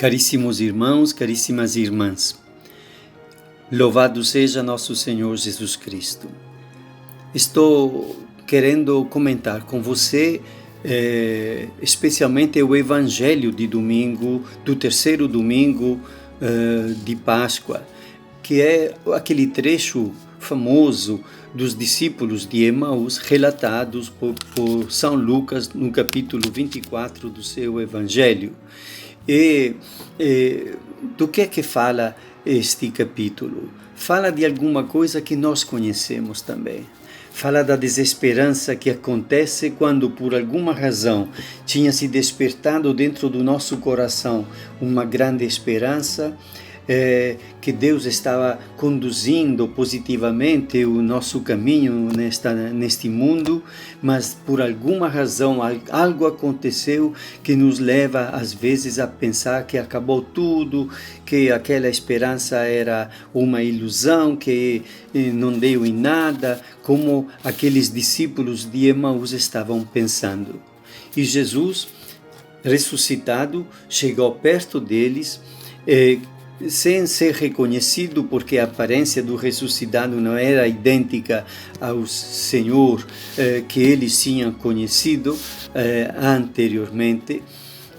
Caríssimos irmãos, caríssimas irmãs, louvado seja nosso Senhor Jesus Cristo. Estou querendo comentar com você especialmente o Evangelho de domingo, do terceiro domingo de Páscoa, que é aquele trecho famoso dos discípulos de Emaús, relatados por São Lucas no capítulo 24 do seu Evangelho. E do que é que fala este capítulo? Fala de alguma coisa que nós conhecemos também. Fala da desesperança que acontece quando, por alguma razão, tinha se despertado dentro do nosso coração uma grande esperança, que Deus estava conduzindo positivamente o nosso caminho neste mundo, mas por alguma razão algo aconteceu que nos leva às vezes a pensar que acabou tudo, que aquela esperança era uma ilusão, que não deu em nada, como aqueles discípulos de Emaús estavam pensando. E Jesus, ressuscitado, chegou perto deles, sem ser reconhecido, porque a aparência do ressuscitado não era idêntica ao Senhor que eles tinham conhecido anteriormente,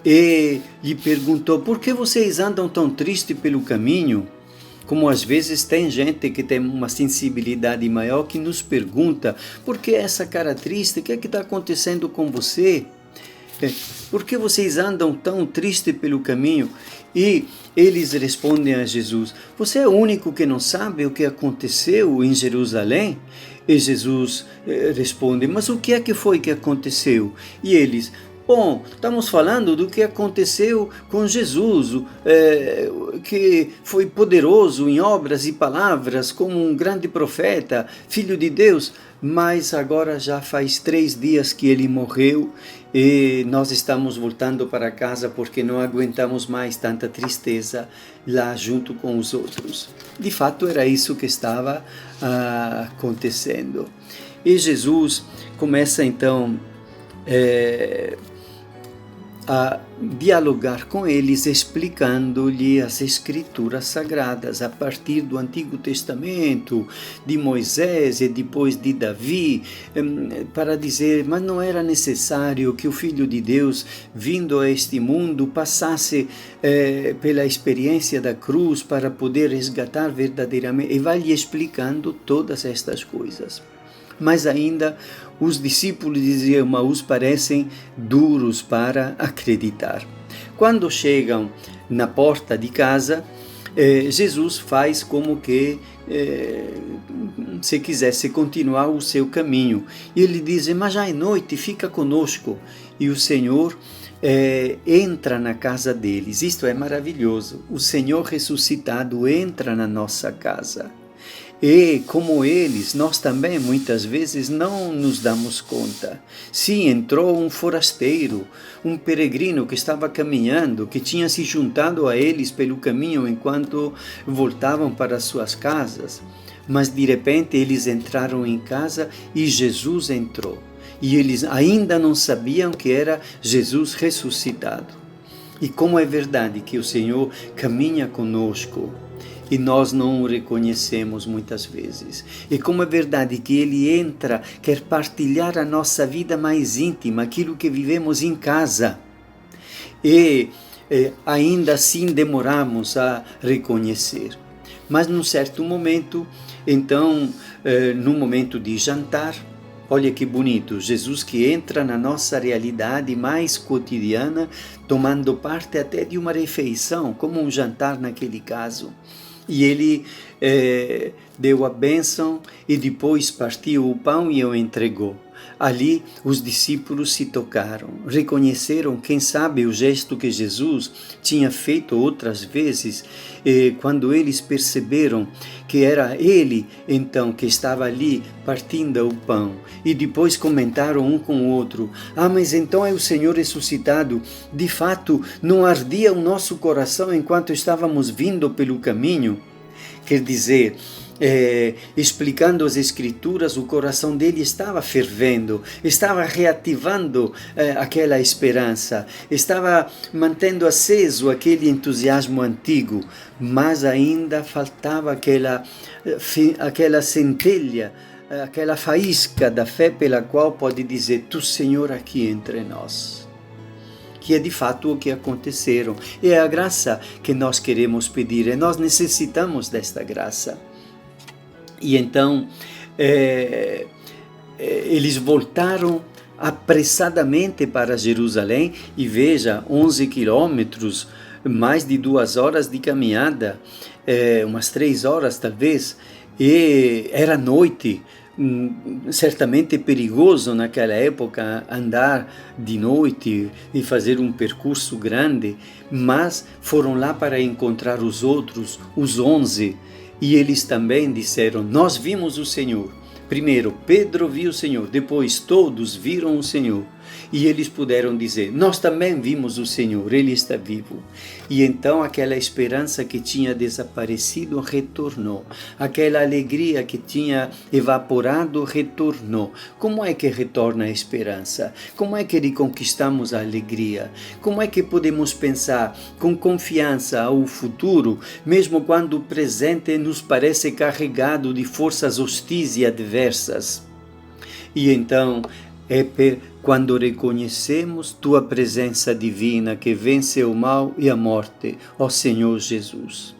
e lhe perguntou: por que vocês andam tão tristes pelo caminho? Como às vezes tem gente que tem uma sensibilidade maior que nos pergunta: por que essa cara triste? O que é que está acontecendo com você? Por que vocês andam tão tristes pelo caminho? E eles respondem a Jesus: você é o único que não sabe o que aconteceu em Jerusalém? E Jesus responde: mas o que é que foi que aconteceu? E eles: bom, estamos falando do que aconteceu com Jesus, que foi poderoso em obras e palavras, como um grande profeta, filho de Deus, mas agora já faz 3 dias que ele morreu e nós estamos voltando para casa porque não aguentamos mais tanta tristeza lá junto com os outros. De fato, era isso que estava acontecendo. E Jesus começa então a dialogar com eles, explicando-lhe as escrituras sagradas a partir do Antigo Testamento, de Moisés e depois de Davi, para dizer: mas não era necessário que o Filho de Deus, vindo a este mundo, passasse pela experiência da cruz para poder resgatar verdadeiramente, e vai lhe explicando todas estas coisas. Mas ainda os discípulos de Emaús parecem duros para acreditar. Quando chegam na porta de casa, Jesus faz como que se quisesse continuar o seu caminho. E ele diz: mas já é noite, fica conosco. E o Senhor entra na casa deles. Isto é maravilhoso. O Senhor ressuscitado entra na nossa casa. E, como eles, nós também muitas vezes não nos damos conta. Sim, entrou um forasteiro, um peregrino que estava caminhando, que tinha se juntado a eles pelo caminho enquanto voltavam para suas casas. Mas, de repente, eles entraram em casa e Jesus entrou. E eles ainda não sabiam que era Jesus ressuscitado. E como é verdade que o Senhor caminha conosco, e nós não o reconhecemos muitas vezes. E como é verdade que Ele entra, quer partilhar a nossa vida mais íntima, aquilo que vivemos em casa. E ainda assim demoramos a reconhecer. Mas num certo momento, então, no momento de jantar, olha que bonito, Jesus que entra na nossa realidade mais cotidiana, tomando parte até de uma refeição, como um jantar naquele caso. E ele deu a bênção e depois partiu o pão e o entregou. Ali os discípulos se tocaram, reconheceram, quem sabe, o gesto que Jesus tinha feito outras vezes, quando eles perceberam que era ele, então, que estava ali partindo o pão. E depois comentaram um com o outro: mas então é o Senhor ressuscitado. De fato, não ardia o nosso coração enquanto estávamos vindo pelo caminho? Quer dizer, explicando as Escrituras, o coração dele estava fervendo, estava reativando aquela esperança, estava mantendo aceso aquele entusiasmo antigo, mas ainda faltava aquela centelha, aquela faísca da fé pela qual pode dizer: Tu, Senhor, aqui entre nós. Que é de fato o que aconteceram. É a graça que nós queremos pedir, e nós necessitamos desta graça. E então, eles voltaram apressadamente para Jerusalém, e veja, 11 quilômetros, mais de 2 horas de caminhada, umas 3 horas talvez, e era noite, certamente perigoso naquela época andar de noite e fazer um percurso grande, mas foram lá para encontrar os outros, os 11, e eles também disseram: Nós vimos o Senhor. Primeiro Pedro viu o Senhor, depois todos viram o Senhor. E eles puderam dizer: Nós também vimos o Senhor, Ele está vivo. E então aquela esperança que tinha desaparecido retornou. Aquela alegria que tinha evaporado retornou. Como é que retorna a esperança? Como é que reconquistamos a alegria? Como é que podemos pensar com confiança ao futuro, mesmo quando o presente nos parece carregado de forças hostis e adversas? E então, quando reconhecemos Tua presença divina que vence o mal e a morte, ó Senhor Jesus.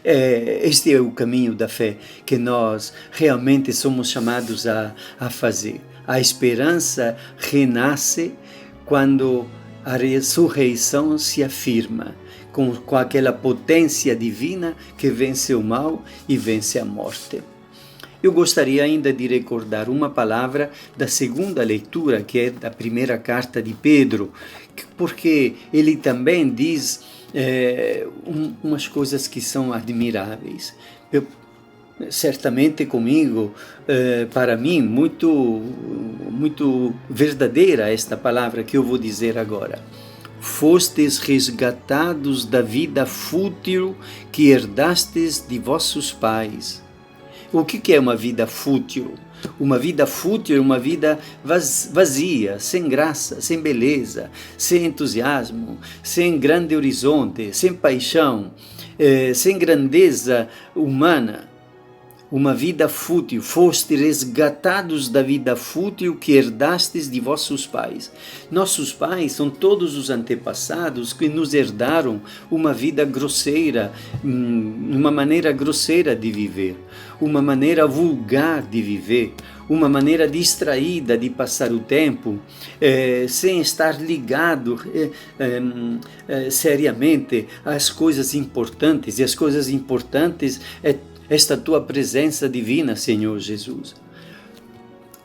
Este é o caminho da fé que nós realmente somos chamados a fazer. A esperança renasce quando a ressurreição se afirma, com aquela potência divina que vence o mal e vence a morte. Eu gostaria ainda de recordar uma palavra da segunda leitura, que é da primeira carta de Pedro, porque ele também diz umas coisas que são admiráveis. Certamente comigo, para mim, muito verdadeira esta palavra que eu vou dizer agora. Fostes resgatados da vida fútil que herdastes de vossos pais. O que é uma vida fútil? Uma vida fútil é uma vida vazia, sem graça, sem beleza, sem entusiasmo, sem grande horizonte, sem paixão, sem grandeza humana. Uma vida fútil, foste resgatados da vida fútil que herdastes de vossos pais. Nossos pais são todos os antepassados que nos herdaram uma vida grosseira, uma maneira grosseira de viver, uma maneira vulgar de viver, uma maneira distraída de passar o tempo, sem estar ligado seriamente às coisas importantes, e as coisas importantes esta tua presença divina, Senhor Jesus.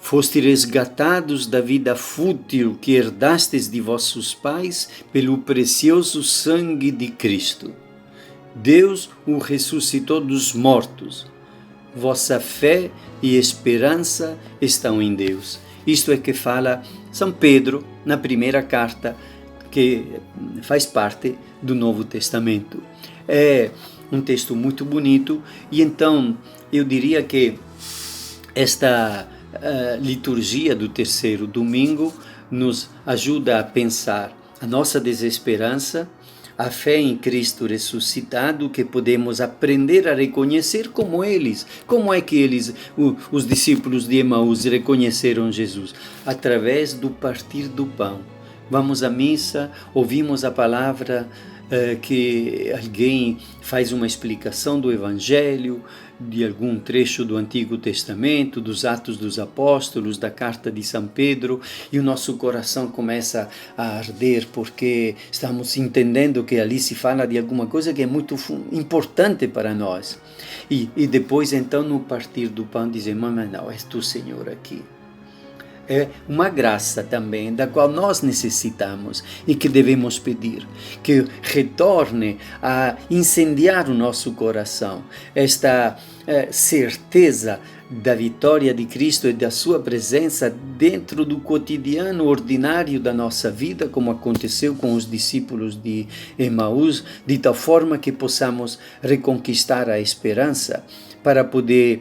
Foste resgatados da vida fútil que herdastes de vossos pais pelo precioso sangue de Cristo. Deus o ressuscitou dos mortos. Vossa fé e esperança estão em Deus. Isto é que fala São Pedro na primeira carta, que faz parte do Novo Testamento. É um texto muito bonito, e então eu diria que esta liturgia do terceiro domingo nos ajuda a pensar a nossa desesperança, a fé em Cristo ressuscitado, que podemos aprender a reconhecer como eles. Como é que eles, os discípulos de Emaús, reconheceram Jesus? Através do partir do pão. Vamos à missa, ouvimos a palavra, que alguém faz uma explicação do Evangelho, de algum trecho do Antigo Testamento, dos Atos dos Apóstolos, da carta de São Pedro, e o nosso coração começa a arder, porque estamos entendendo que ali se fala de alguma coisa que é muito importante para nós. E depois, então, no partir do pão, dizemos: mas não, és tu, Senhor, aqui. É uma graça também, da qual nós necessitamos e que devemos pedir, que retorne a incendiar o nosso coração, esta certeza da vitória de Cristo e da sua presença dentro do cotidiano ordinário da nossa vida, como aconteceu com os discípulos de Emaús, de tal forma que possamos reconquistar a esperança, para poder,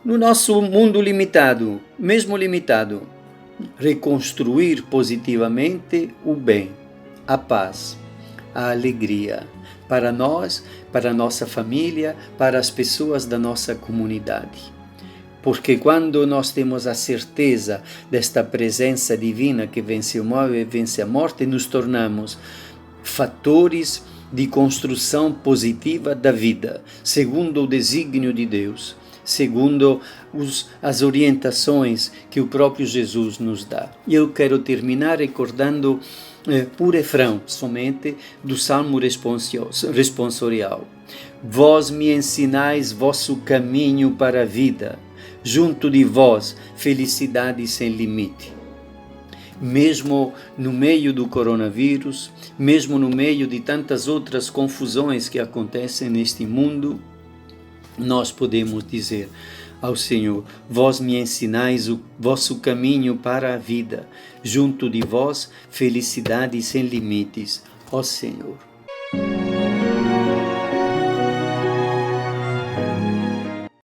no nosso mundo limitado, mesmo limitado, reconstruir positivamente o bem, a paz, a alegria, para nós, para a nossa família, para as pessoas da nossa comunidade. Porque quando nós temos a certeza desta presença divina que vence o mal e vence a morte, nos tornamos fatores de construção positiva da vida, segundo o desígnio de Deus, segundo as orientações que o próprio Jesus nos dá. E eu quero terminar recordando por refrão somente do Salmo responsorial. Vós me ensinais vosso caminho para a vida, junto de vós felicidade sem limite. Mesmo no meio do coronavírus, mesmo no meio de tantas outras confusões que acontecem neste mundo, nós podemos dizer ao Senhor: vós me ensinais o vosso caminho para a vida, junto de vós felicidade sem limites, ó Senhor.